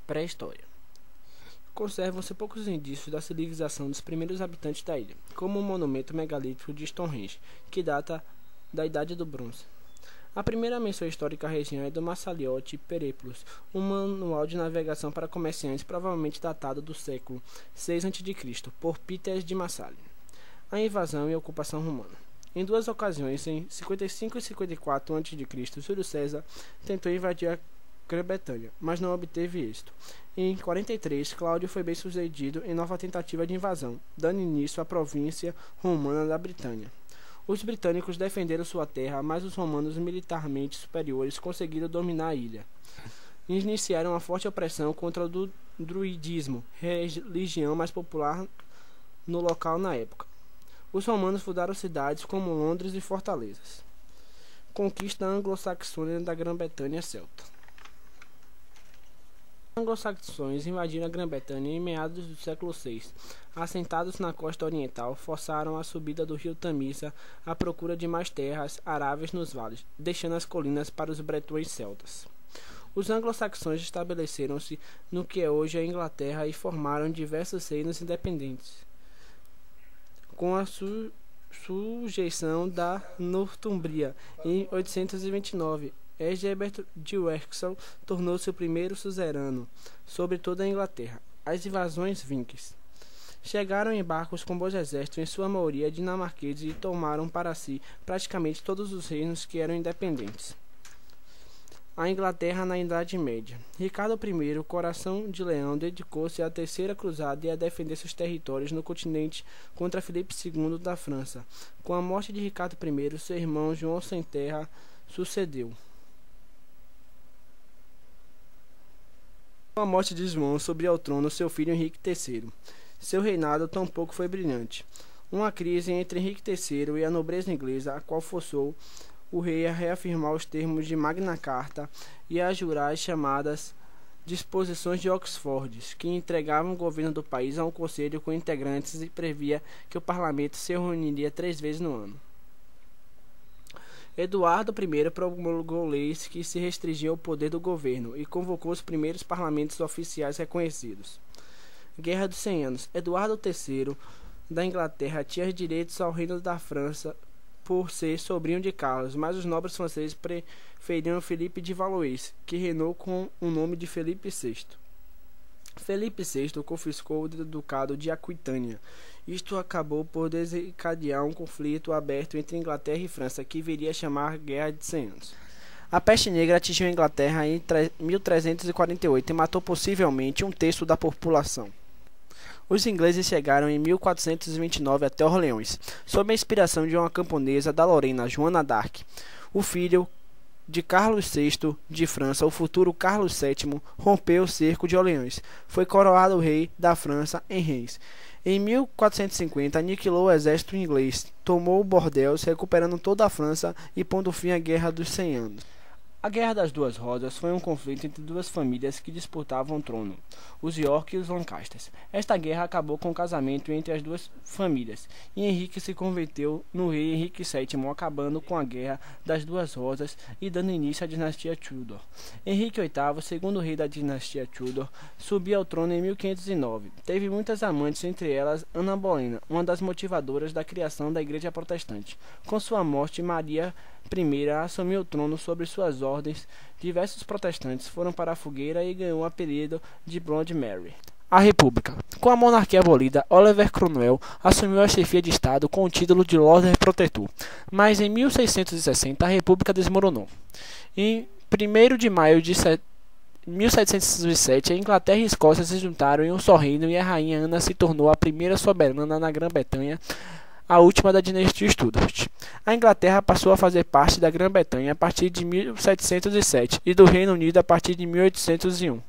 Pré-história. Conservam-se poucos indícios da civilização dos primeiros habitantes da ilha, como o monumento megalítico de Stonehenge, que data da Idade do Bronze. A primeira menção histórica à região é do Massaliote Periplus, um manual de navegação para comerciantes provavelmente datado do século VI a.C., por Peter de Massale. A invasão e ocupação romana. Em duas ocasiões, em 55 e 54 a.C., Júlio César tentou invadir a Grã-Bretanha, mas não obteve êxito. Em 43, Cláudio foi bem sucedido em nova tentativa de invasão, dando início à província romana da Britânia. Os britânicos defenderam sua terra, mas os romanos militarmente superiores conseguiram dominar a ilha. Iniciaram uma forte opressão contra o druidismo, religião mais popular no local na época. Os romanos fundaram cidades como Londres e fortalezas. Conquista anglo-saxônia da Grã-Bretanha celta. Os anglo-saxões invadiram a Grã-Bretanha em meados do século VI. Assentados na costa oriental, forçaram a subida do rio Tamisa à procura de mais terras aráveis nos vales, deixando as colinas para os bretões celtas. Os anglo-saxões estabeleceram-se no que é hoje a Inglaterra e formaram diversos reinos independentes, com a sujeição da Nortúmbria. Em 829, Egbert de Wexel tornou-se o primeiro suzerano sobre toda a Inglaterra. As invasões vinques chegaram em barcos com bons exércitos, em sua maioria dinamarqueses, e tomaram para si praticamente todos os reinos que eram independentes. A Inglaterra na Idade Média. Ricardo I, Coração de Leão, dedicou-se à Terceira Cruzada e a defender seus territórios no continente contra Filipe II da França. Com a morte de Ricardo I, seu irmão João Sem Terra sucedeu. Com a morte de João, subiu ao trono seu filho Henrique III. Seu reinado tampouco foi brilhante. Uma crise entre Henrique III e a nobreza inglesa, a qual forçou o rei a reafirmar os termos de Magna Carta e a jurar as chamadas Disposições de Oxford, que entregavam o governo do país a um conselho com integrantes e previa que o parlamento se reuniria 3 vezes no ano. Eduardo I promulgou leis que se restringiam o poder do governo e convocou os primeiros parlamentos oficiais reconhecidos. Guerra dos 100 Anos. Eduardo III da Inglaterra tinha direitos ao reino da França por ser sobrinho de Carlos, mas os nobres franceses preferiam Felipe de Valois, que reinou com o nome de Felipe VI. Felipe VI confiscou o ducado de Aquitânia. Isto acabou por desencadear um conflito aberto entre Inglaterra e França, que viria a chamar Guerra de 100 Anos. A peste negra atingiu a Inglaterra em 1348 e matou possivelmente 1/3 da população. Os ingleses chegaram em 1429 até Orleans, sob a inspiração de uma camponesa da Lorena, Joana d'Arc. O filho de Carlos VI de França, o futuro Carlos VII, rompeu o cerco de Orleans. Foi coroado rei da França em Reims. Em 1450, aniquilou o exército inglês, tomou Bordeaux, recuperando toda a França e pondo fim à Guerra dos 100 Anos. A Guerra das Duas Rosas foi um conflito entre duas famílias que disputavam o trono, os York e os Lancasters. Esta guerra acabou com o casamento entre as duas famílias, e Henrique se converteu no rei Henrique VII, acabando com a Guerra das Duas Rosas e dando início à dinastia Tudor. Henrique VIII, segundo rei da dinastia Tudor, subiu ao trono em 1509. Teve muitas amantes, entre elas Ana Bolena, uma das motivadoras da criação da Igreja Protestante. Com sua morte, Maria I assumiu o trono sobre suas ordens. Diversos protestantes foram para a fogueira e ganhou o apelido de Bloody Mary. A República. Com a monarquia abolida, Oliver Cromwell assumiu a chefia de Estado com o título de Lord Protector, mas em 1660 a República desmoronou. Em 1º de maio de 1707, a Inglaterra e a Escócia se juntaram em um só reino e a rainha Ana se tornou a primeira soberana na Grã-Bretanha, a última da dinastia Stuart. A Inglaterra passou a fazer parte da Grã-Bretanha a partir de 1707 e do Reino Unido a partir de 1801.